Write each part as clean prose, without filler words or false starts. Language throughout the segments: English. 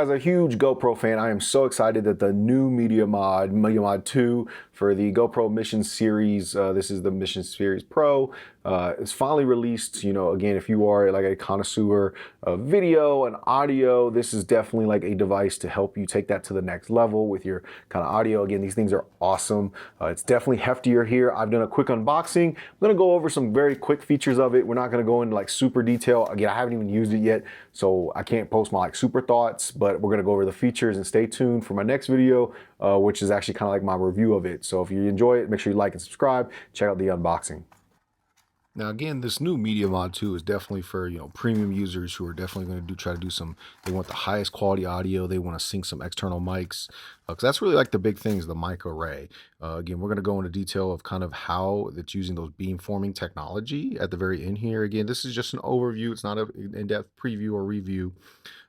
As a huge GoPro fan, I am so excited that the new Media Mod 2 for the GoPro Mission series, this is the Mission Series Pro, is finally released. You know, again, if you are like a connoisseur of video and audio, this is definitely like a device to help you take that to the next level with your kind of audio. Again, these things are awesome. It's definitely heftier here. I've done a quick unboxing. I'm gonna go over some very quick features of it. We're not gonna go into like super detail. Again, I haven't even used it yet, so I can't post my like super thoughts, but we're gonna go over the features and stay tuned for my next video, which is actually kind of like my review of it. So if you enjoy it, make sure you like and subscribe. Check out the unboxing. Now again, this new Media Mod 2 is definitely for, you know, premium users who are definitely going to try to do some, they want the highest quality audio, they want to sync some external mics, because that's really like the big thing is the mic array. Again, we're going to go into detail of kind of how it's using those beamforming technology at the very end here. Again, this is just an overview, it's not an in-depth preview or review.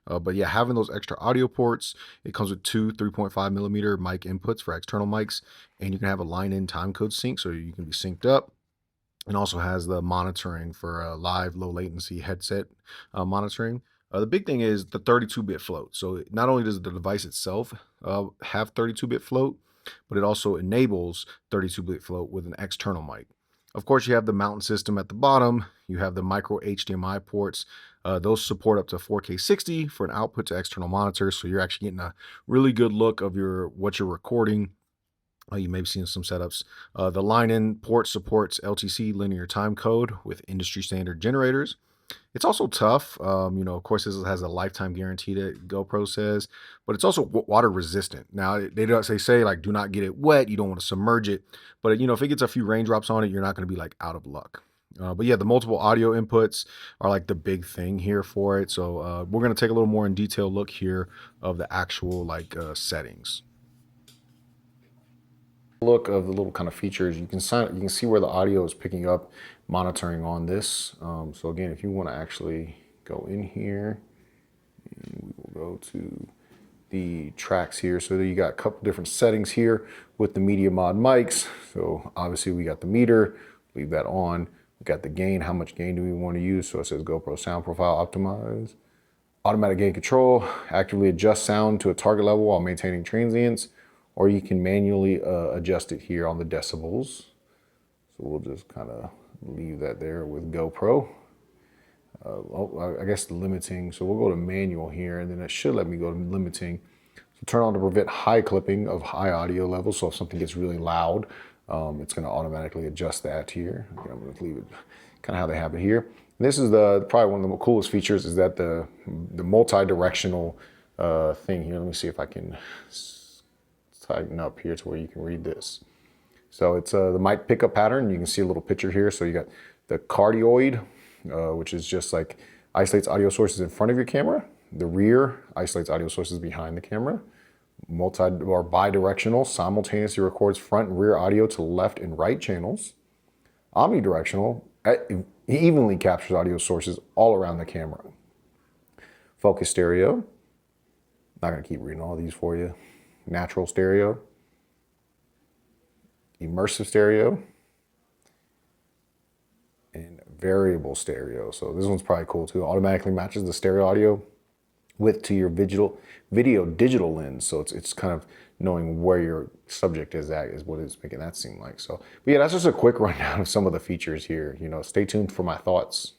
But yeah, having those extra audio ports, it comes with two 3.5 millimeter mic inputs for external mics, and you can have a line-in timecode sync, so you can be synced up. And also has the monitoring for live low latency headset monitoring. The big thing is the 32-bit float. So not only does the device itself have 32-bit float, but it also enables 32-bit float with an external mic. Of course, you have the mountain system at the bottom. You have the Micro-HDMI ports. Those support up to 4K 60 for an output to external monitors. So you're actually getting a really good look of what you're recording. You may be seeing some setups. The line-in port supports LTC linear time code with industry standard generators. It's also tough. You know, of course, this has a lifetime guarantee that GoPro says, but it's also water resistant. Now, they say like, do not get it wet. You don't want to submerge it. But, you know, if it gets a few raindrops on it, you're not going to be like out of luck. But yeah, the multiple audio inputs are like the big thing here for it. So we're going to take a little more in detail look here of the actual like settings. Look of the little kind of features, you can see where the audio is picking up monitoring on this. So again, if you want to actually go in here, and we will go to the tracks here. So you got a couple different settings here with the Media Mod mics. So obviously we got the meter, leave that on. We got the gain, how much gain do we want to use? So it says GoPro sound profile optimize. Automatic gain control, actively adjust sound to a target level while maintaining transients. Or you can manually adjust it here on the decibels. So we'll just kind of leave that there with GoPro. I guess the limiting, so we'll go to manual here, and then it should let me go to limiting. So turn on to prevent high clipping of high audio levels. So if something gets really loud, it's gonna automatically adjust that here. Okay, I'm gonna leave it kind of how they have it here. And this is probably one of the coolest features is that the multi-directional thing here. Let me see if I can tighten up here to where you can read this. So it's the mic pickup pattern. You can see a little picture here. So you got the cardioid, which is just like isolates audio sources in front of your camera. The rear isolates audio sources behind the camera. Multi or bidirectional simultaneously records front and rear audio to left and right channels. Omnidirectional evenly captures audio sources all around the camera. Focus stereo. Not gonna keep reading all these for you. Natural stereo, immersive stereo, and variable stereo. So this one's probably cool too. Automatically matches the stereo audio width to your video digital lens. So it's kind of knowing where your subject is at is what it's making that seem like. So, but yeah, that's just a quick rundown of some of the features here. You know, stay tuned for my thoughts.